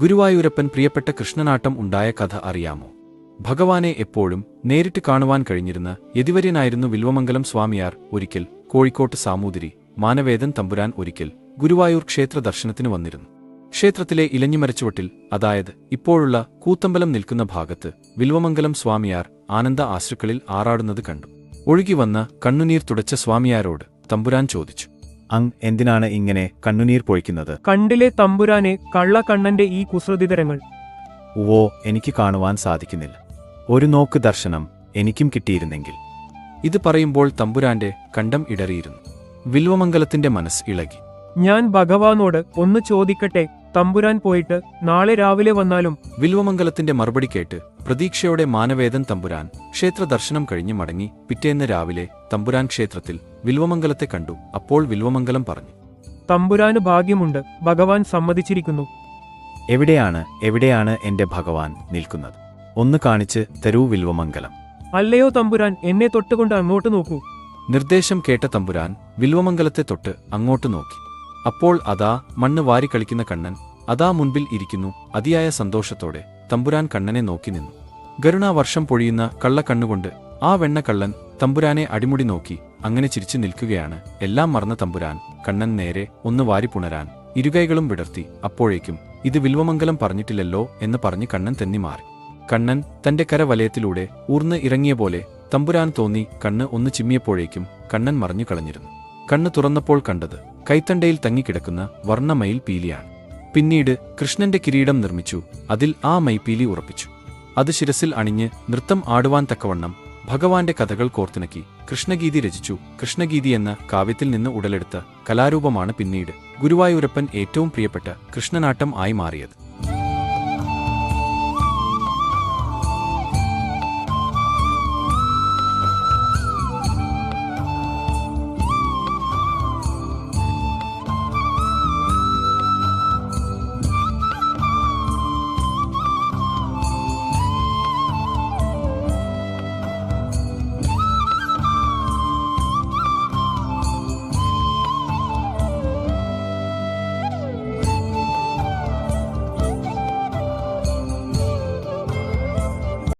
ഗുരുവായൂരപ്പൻ പ്രിയപ്പെട്ട കൃഷ്ണനാട്ടം ഉണ്ടായ കഥ അറിയാമോ? ഭഗവാനെ എപ്പോഴും നേരിട്ട് കാണുവാൻ കഴിഞ്ഞിരുന്ന യതിവര്യനായിരുന്നു വില്വമംഗലം സ്വാമിയാർ. ഒരിക്കൽ കോഴിക്കോട്ട് സാമൂതിരി മാനവേദൻ തമ്പുരാൻ ഒരിക്കൽ ഗുരുവായൂർ ക്ഷേത്ര ദർശനത്തിന് വന്നിരുന്നു. ക്ഷേത്രത്തിലെ ഇലഞ്ഞിമരച്ചുവട്ടിൽ, അതായത് ഇപ്പോഴുള്ള കൂത്തമ്പലം നിൽക്കുന്ന ഭാഗത്ത്, വില്വമംഗലം സ്വാമിയാർ ആനന്ദ ആശ്രുക്കളിൽ ആറാടുന്നത് കണ്ടു. ഒഴുകിവന്ന കണ്ണുനീർ തുടച്ച സ്വാമിയാരോട് തമ്പുരാൻ ചോദിച്ചു, അങ് എന്തിനാണ് ഇങ്ങനെ കണ്ണുനീർ പൊഴിക്കുന്നത്? കണ്ടിലെ തമ്പുരാനെ, കള്ളക്കണ്ണന്റെ ഈ കുസൃതിതരങ്ങൾ. ഓ, എനിക്ക് കാണുവാൻ സാധിക്കുന്നില്ല. ഒരു നോക്ക് ദർശനം എനിക്കും കിട്ടിയിരുന്നെങ്കിൽ. ഇത് പറയുമ്പോൾ തമ്പുരാന്റെ കണ്ഠം ഇടറിയിരുന്നു. വില്വമംഗലത്തിന്റെ മനസ്സ് ഇളകി. ഞാൻ ഭഗവാനോട് ഒന്ന് ചോദിക്കട്ടെ, തമ്പുരാൻ പോയിട്ട് നാളെ രാവിലെ വന്നാലും? വില്വമംഗലത്തിന്റെ മറുപടി കേട്ട് പ്രതീക്ഷയോടെ മാനവേദൻ തമ്പുരാൻ ക്ഷേത്ര ദർശനം കഴിഞ്ഞ് മടങ്ങി. പിറ്റേന്ന് രാവിലെ തമ്പുരാൻ ക്ഷേത്രത്തിൽ വില്വമംഗലത്തെ കണ്ടു. അപ്പോൾ വില്വമംഗലം പറഞ്ഞു, തമ്പുരാന് ഭാഗ്യമുണ്ട്, ഭഗവാൻ സമ്മതിച്ചിരിക്കുന്നു. എവിടെയാണ് എന്റെ ഭഗവാൻ നിൽക്കുന്നത്? ഒന്ന് കാണിച്ച് തരൂ വില്വമംഗലം. അല്ലയോ തമ്പുരാൻ, എന്നെ തൊട്ടുകൊണ്ട് അങ്ങോട്ട് നോക്കൂ. നിർദ്ദേശം കേട്ട തമ്പുരാൻ വില്വമംഗലത്തെ തൊട്ട് അങ്ങോട്ട് നോക്കി. അപ്പോൾ അതാ മണ്ണ് വാരിക്കളിക്കുന്ന കണ്ണൻ അതാ മുൻപിൽ ഇരിക്കുന്നു. അതിയായ സന്തോഷത്തോടെ തമ്പുരാൻ കണ്ണനെ നോക്കി നിന്നു. ഗരുണാവർഷം പൊഴിയുന്ന കള്ളക്കണ്ണുകൊണ്ട് ആ വെണ്ണക്കള്ളൻ തമ്പുരാനെ അടിമുടി നോക്കി അങ്ങനെ ചിരിച്ചു നിൽക്കുകയാണ്. എല്ലാം മറന്ന തമ്പുരാൻ കണ്ണൻ നേരെ ഒന്ന് വാരിപ്പുണരാൻ ഇരുകൈകളും വിടർത്തി. അപ്പോഴേക്കും ഇത് വില്വമംഗലം പറഞ്ഞിട്ടില്ലല്ലോ എന്ന് പറഞ്ഞ് കണ്ണൻ തെന്നി മാറി. കണ്ണൻ തന്റെ കരവലയത്തിലൂടെ ഊർന്ന് ഇറങ്ങിയ പോലെ തമ്പുരാൻ തോന്നി. കണ്ണ് ഒന്ന് ചിമ്മിയപ്പോഴേക്കും കണ്ണൻ മറഞ്ഞു കളഞ്ഞിരുന്നു. കണ്ണ് തുറന്നപ്പോൾ കണ്ടത് കൈത്തണ്ടയിൽ തങ്ങിക്കിടക്കുന്ന വർണ്ണമയിൽ പീലിയാണ്. പിന്നീട് കൃഷ്ണന്റെ കിരീടം നിർമ്മിച്ചു. അതിൽ ആ മൈപ്പീലി ഉറപ്പിച്ചു. അത് ശിരസിൽ അണിഞ്ഞ് നൃത്തം ആടുവാൻ തക്കവണ്ണം ഭഗവാന്റെ കഥകൾ കോർത്തിണക്കി കൃഷ്ണഗീതി രചിച്ചു. കൃഷ്ണഗീതി എന്ന കാവ്യത്തിൽ നിന്ന് ഉടലെടുത്ത കലാരൂപമാണ് പിന്നീട് ഗുരുവായൂരപ്പൻ ഏറ്റവും പ്രിയപ്പെട്ട കൃഷ്ണനാട്ടം ആയി മാറിയത്.